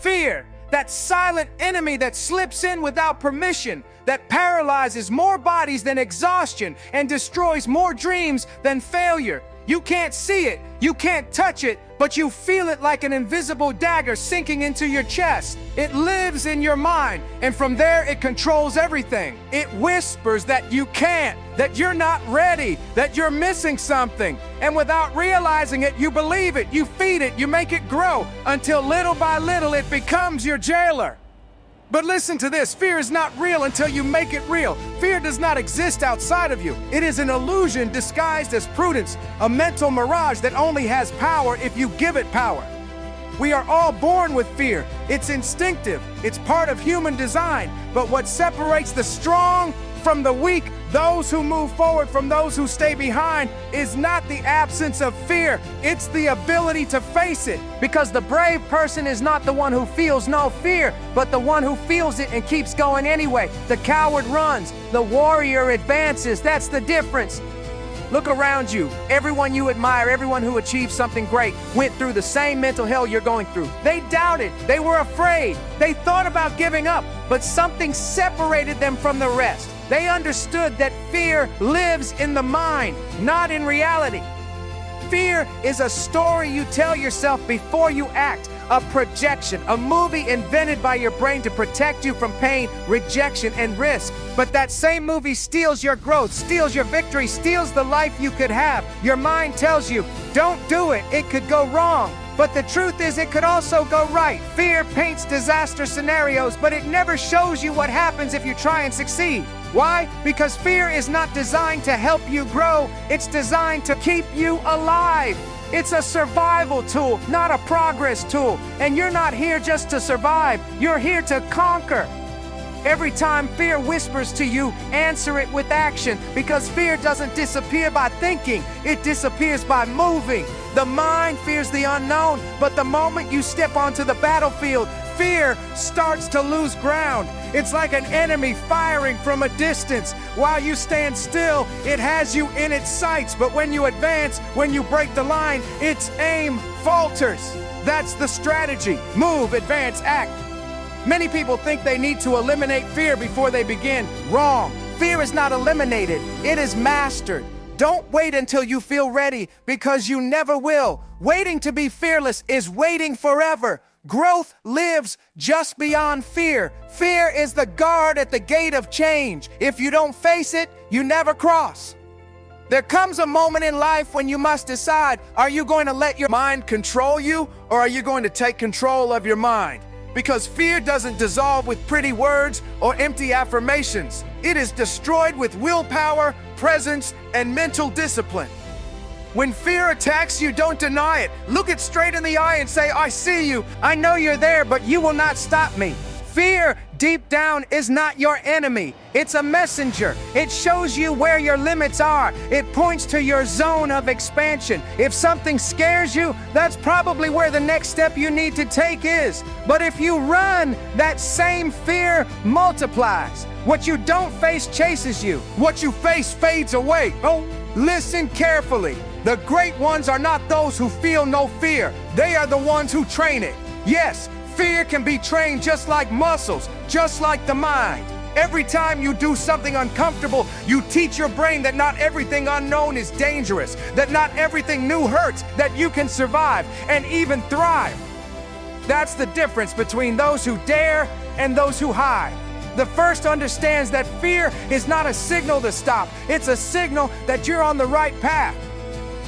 Fear, that silent enemy that slips in without permission, that paralyzes more bodies than exhaustion and destroys more dreams than failure. You can't see it, you can't touch it, but you feel it like an invisible dagger sinking into your chest. It lives in your mind, and from there it controls everything. It whispers that you can't, that you're not ready, that you're missing something. And without realizing it, you believe it, you feed it, you make it grow, until little by little it becomes your jailer. But listen to this, fear is not real until you make it real. Fear does not exist outside of you. It is an illusion disguised as prudence, a mental mirage that only has power if you give it power. We are all born with fear. It's instinctive. It's part of human design. But what separates the strong from the weak, those who move forward from those who stay behind, is not the absence of fear, it's the ability to face it. Because the brave person is not the one who feels no fear, but the one who feels it and keeps going anyway. The coward runs, the warrior advances. That's the difference. Look around you. Everyone you admire, everyone who achieved something great, went through the same mental hell you're going through. They doubted, they were afraid, they thought about giving up, but something separated them from the rest. They understood that fear lives in the mind, not in reality. Fear is a story you tell yourself before you act, a projection, a movie invented by your brain to protect you from pain, rejection, and risk. But that same movie steals your growth, steals your victory, steals the life you could have. Your mind tells you, don't do it, it could go wrong. But the truth is, it could also go right. Fear paints disaster scenarios, but it never shows you what happens if you try and succeed. Why? Because fear is not designed to help you grow. It's designed to keep you alive. It's a survival tool, not a progress tool. And you're not here just to survive. You're here to conquer. Every time fear whispers to you, answer it with action, because fear doesn't disappear by thinking, it disappears by moving. The mind fears the unknown, but the moment you step onto the battlefield, fear starts to lose ground. It's like an enemy firing from a distance. While you stand still, it has you in its sights, but when you advance, when you break the line, its aim falters. That's the strategy. Move, advance, act. Many people think they need to eliminate fear before they begin. Wrong. Fear is not eliminated. It is mastered. Don't wait until you feel ready, because you never will. Waiting to be fearless is waiting forever. Growth lives just beyond fear. Fear is the guard at the gate of change. If you don't face it, you never cross. There comes a moment in life when you must decide, are you going to let your mind control you, or are you going to take control of your mind? Because fear doesn't dissolve with pretty words or empty affirmations. It is destroyed with willpower, presence, and mental discipline. When fear attacks you, don't deny it. Look it straight in the eye and say, I see you. I know you're there, but you will not stop me. Fear, deep down, is not your enemy. It's a messenger. It shows you where your limits are. It points to your zone of expansion. If something scares you, that's probably where the next step you need to take is. But if you run, that same fear multiplies. What you don't face chases you. What you face fades away. Oh, listen carefully. The great ones are not those who feel no fear. They are the ones who train it. Yes, fear can be trained just like muscles, just like the mind. Every time you do something uncomfortable, you teach your brain that not everything unknown is dangerous, that not everything new hurts, that you can survive and even thrive. That's the difference between those who dare and those who hide. The first understands that fear is not a signal to stop. It's a signal that you're on the right path.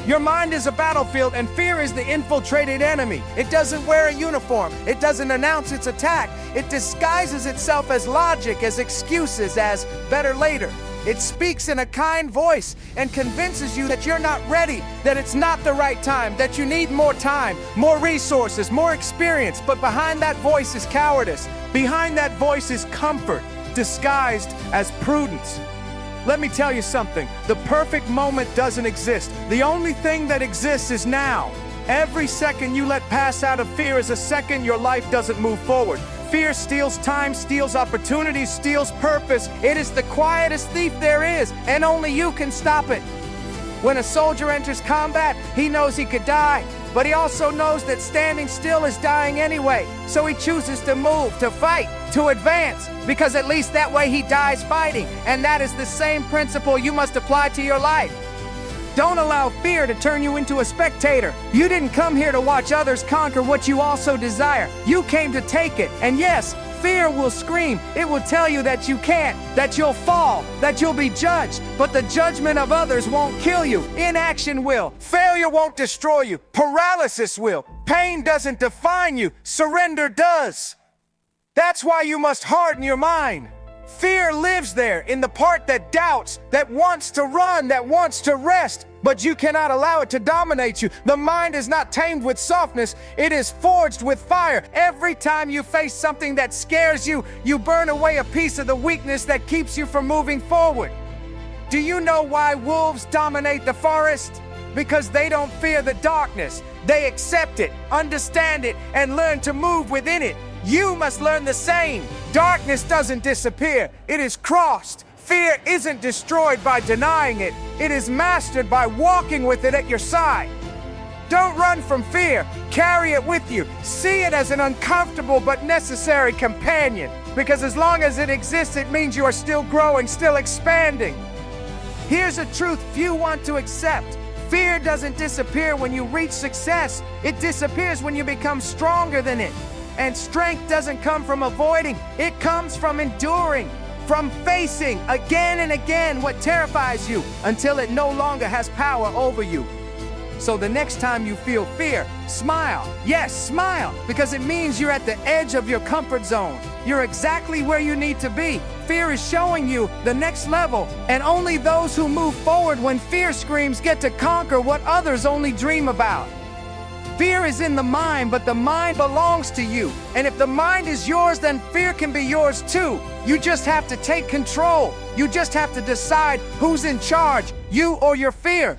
Your mind is a battlefield, and fear is the infiltrated enemy. It doesn't wear a uniform. It doesn't announce its attack. It disguises itself as logic, as excuses, as better later. It speaks in a kind voice and convinces you that you're not ready, that it's not the right time, that you need more time, more resources, more experience. But behind that voice is cowardice. Behind that voice is comfort, disguised as prudence. Let me tell you something. The perfect moment doesn't exist. The only thing that exists is now. Every second you let pass out of fear is a second your life doesn't move forward. Fear steals time, steals opportunities, steals purpose. It is the quietest thief there is, and only you can stop it. When a soldier enters combat, he knows he could die, But he also knows that standing still is dying anyway. So he chooses to move, to fight, to advance, because at least that way he dies fighting. And that is the same principle you must apply to your life. Don't allow fear to turn you into a spectator. You didn't come here to watch others conquer what you also desire. You came to take it. And yes, fear will scream. It will tell you that you can't, that you'll fall, that you'll be judged. But the judgment of others won't kill you. Inaction will. Failure won't destroy you. Paralysis will. Pain doesn't define you. Surrender does. That's why you must harden your mind. Fear lives there in the part that doubts, that wants to run, that wants to rest, but you cannot allow it to dominate you. The mind is not tamed with softness, it is forged with fire. Every time you face something that scares you, you burn away a piece of the weakness that keeps you from moving forward. Do you know why wolves dominate the forest? Because they don't fear the darkness. They accept it, understand it, and learn to move within it. You must learn the same. Darkness doesn't disappear, it is crossed. Fear isn't destroyed by denying it, it is mastered by walking with it at your side. Don't run from fear, carry it with you. See it as an uncomfortable but necessary companion, because as long as it exists, it means you are still growing, still expanding. Here's a truth few want to accept. Fear doesn't disappear when you reach success, it disappears when you become stronger than it. And strength doesn't come from avoiding, it comes from enduring, from facing again and again what terrifies you until it no longer has power over you. So the next time you feel fear, smile. Yes, smile, because it means you're at the edge of your comfort zone. You're exactly where you need to be. Fear is showing you the next level, and only those who move forward when fear screams get to conquer what others only dream about. Fear is in the mind, but the mind belongs to you. And if the mind is yours, then fear can be yours too. You just have to take control. You just have to decide who's in charge, you or your fear.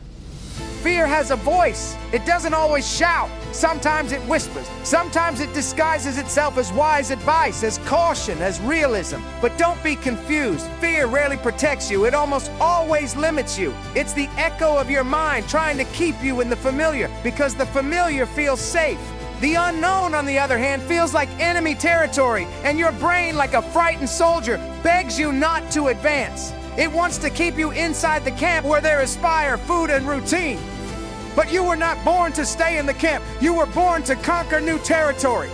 Fear has a voice. It doesn't always shout. Sometimes it whispers. Sometimes it disguises itself as wise advice, as caution, as realism. But don't be confused. Fear rarely protects you. It almost always limits you. It's the echo of your mind trying to keep you in the familiar, because the familiar feels safe. The unknown, on the other hand, feels like enemy territory, and your brain, like a frightened soldier, begs you not to advance. It wants to keep you inside the camp where there is fire, food, and routine. But you were not born to stay in the camp. You were born to conquer new territory.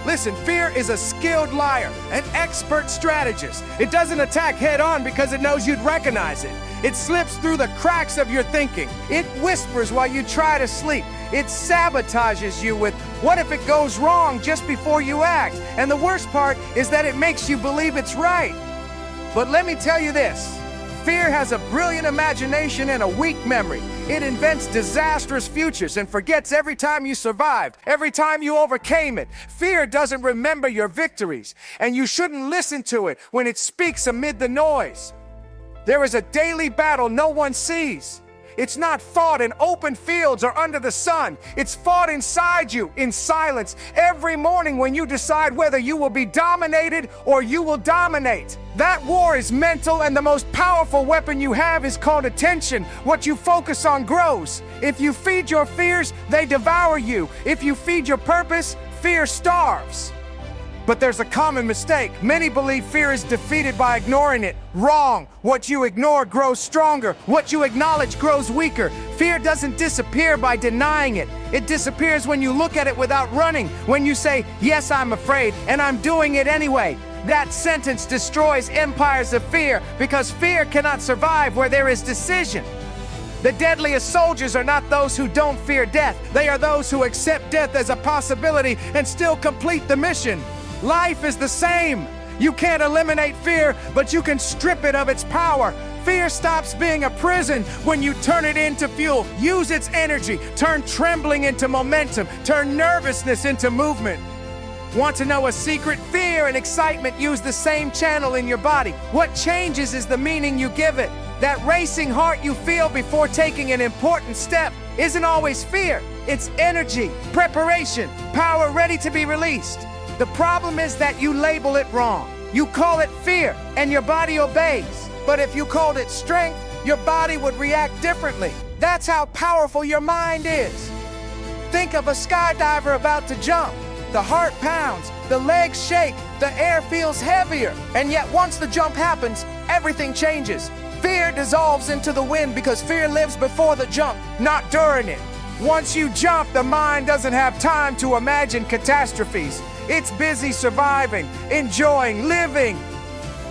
Listen, fear is a skilled liar, an expert strategist. It doesn't attack head-on because it knows you'd recognize it. It slips through the cracks of your thinking. It whispers while you try to sleep. It sabotages you with, what if it goes wrong just before you act? And the worst part is that it makes you believe it's right. But let me tell you this, fear has a brilliant imagination and a weak memory. It invents disastrous futures and forgets every time you survived, every time you overcame it. Fear doesn't remember your victories, and you shouldn't listen to it when it speaks amid the noise. There is a daily battle no one sees. It's not fought in open fields or under the sun. It's fought inside you, in silence, every morning when you decide whether you will be dominated or you will dominate. That war is mental, and the most powerful weapon you have is called attention. What you focus on grows. If you feed your fears, they devour you. If you feed your purpose, fear starves. But there's a common mistake. Many believe fear is defeated by ignoring it. Wrong. What you ignore grows stronger. What you acknowledge grows weaker. Fear doesn't disappear by denying it. It disappears when you look at it without running. When you say, yes, I'm afraid, and I'm doing it anyway. That sentence destroys empires of fear, because fear cannot survive where there is decision. The deadliest soldiers are not those who don't fear death. They are those who accept death as a possibility and still complete the mission. Life is the same. You can't eliminate fear, but you can strip it of its power. Fear stops being a prison when you turn it into fuel. Use its energy. Turn trembling into momentum. Turn nervousness into movement. Want to know a secret? Fear and excitement use the same channel in your body. What changes is the meaning you give it. That racing heart you feel before taking an important step isn't always fear. It's energy, preparation, power ready to be released. The problem is that you label it wrong. You call it fear, and your body obeys. But if you called it strength, your body would react differently. That's how powerful your mind is. Think of a skydiver about to jump. The heart pounds, the legs shake, the air feels heavier. And yet once the jump happens, everything changes. Fear dissolves into the wind because fear lives before the jump, not during it. Once you jump, the mind doesn't have time to imagine catastrophes. It's busy surviving, enjoying, living.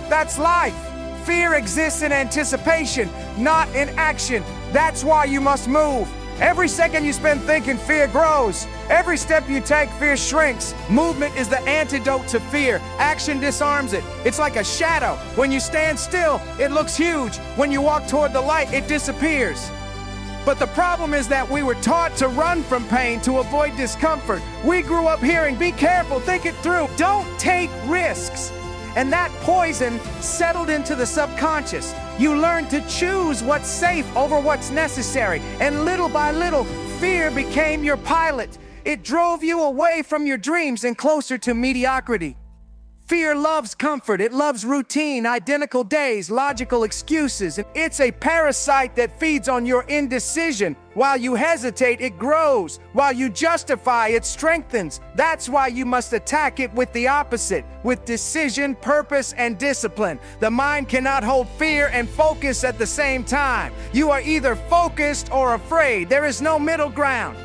That's life. Fear exists in anticipation, not in action. That's why you must move. Every second you spend thinking, fear grows. Every step you take, fear shrinks. Movement is the antidote to fear. Action disarms it. It's like a shadow. When you stand still, it looks huge. When you walk toward the light, it disappears. But the problem is that we were taught to run from pain to avoid discomfort. We grew up hearing, be careful, think it through, don't take risks. And that poison settled into the subconscious. You learned to choose what's safe over what's necessary. And little by little, fear became your pilot. It drove you away from your dreams and closer to mediocrity. Fear loves comfort. It loves routine, identical days, logical excuses. It's a parasite that feeds on your indecision. While you hesitate, it grows. While you justify, it strengthens. That's why you must attack it with the opposite, with decision, purpose, and discipline. The mind cannot hold fear and focus at the same time. You are either focused or afraid. There is no middle ground.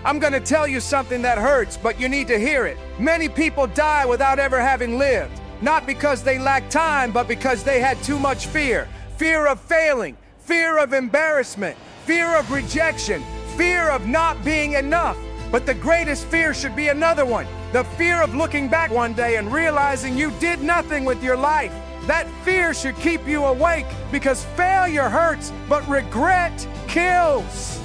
I'm going to tell you something that hurts, but you need to hear it. Many people die without ever having lived. Not because they lacked time, but because they had too much fear. Fear of failing, fear of embarrassment, fear of rejection, fear of not being enough. But the greatest fear should be another one. The fear of looking back one day and realizing you did nothing with your life. That fear should keep you awake because failure hurts, but regret kills.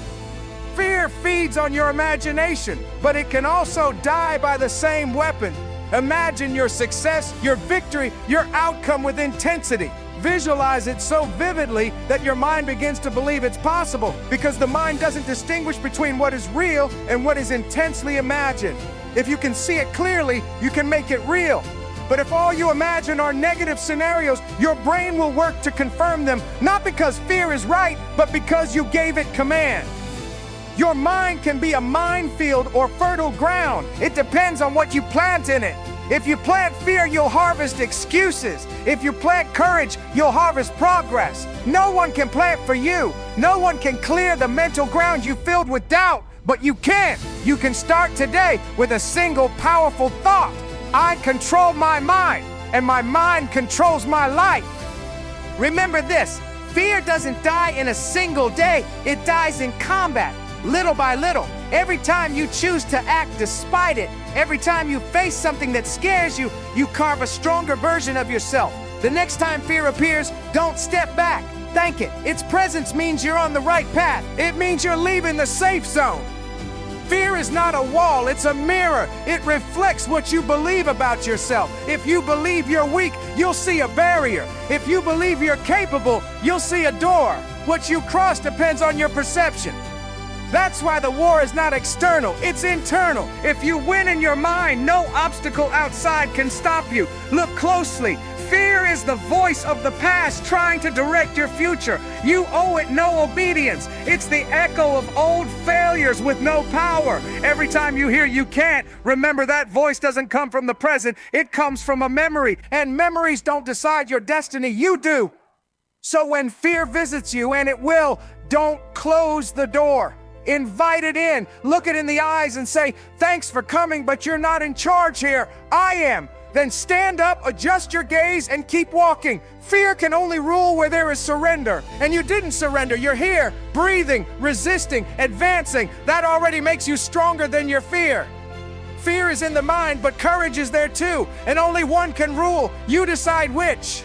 Fear feeds on your imagination, but it can also die by the same weapon. Imagine your success, your victory, your outcome with intensity. Visualize it so vividly that your mind begins to believe it's possible, because the mind doesn't distinguish between what is real and what is intensely imagined. If you can see it clearly, you can make it real. But if all you imagine are negative scenarios, your brain will work to confirm them, not because fear is right, but because you gave it command. Your mind can be a minefield or fertile ground. It depends on what you plant in it. If you plant fear, you'll harvest excuses. If you plant courage, you'll harvest progress. No one can plant for you. No one can clear the mental ground you filled with doubt, but you can. You can start today with a single powerful thought. I control my mind, and my mind controls my life. Remember this, fear doesn't die in a single day. It dies in combat. Little by little, every time you choose to act despite it, every time you face something that scares you, you carve a stronger version of yourself. The next time fear appears, don't step back. Thank it. Its presence means you're on the right path. It means you're leaving the safe zone. Fear is not a wall, it's a mirror. It reflects what you believe about yourself. If you believe you're weak, you'll see a barrier. If you believe you're capable, you'll see a door. What you cross depends on your perception. That's why the war is not external, it's internal. If you win in your mind, no obstacle outside can stop you. Look closely. Fear is the voice of the past trying to direct your future. You owe it no obedience. It's the echo of old failures with no power. Every time you hear you can't, remember that voice doesn't come from the present, it comes from a memory. And memories don't decide your destiny, you do. So when fear visits you, and it will, don't close the door. Invite it in, look it in the eyes and say, thanks for coming, but you're not in charge here. I am. Then stand up, adjust your gaze, and keep walking. Fear can only rule where there is surrender. And you didn't surrender. You're here, breathing, resisting, advancing. That already makes you stronger than your fear. Fear is in the mind, but courage is there too. And only one can rule. You decide which.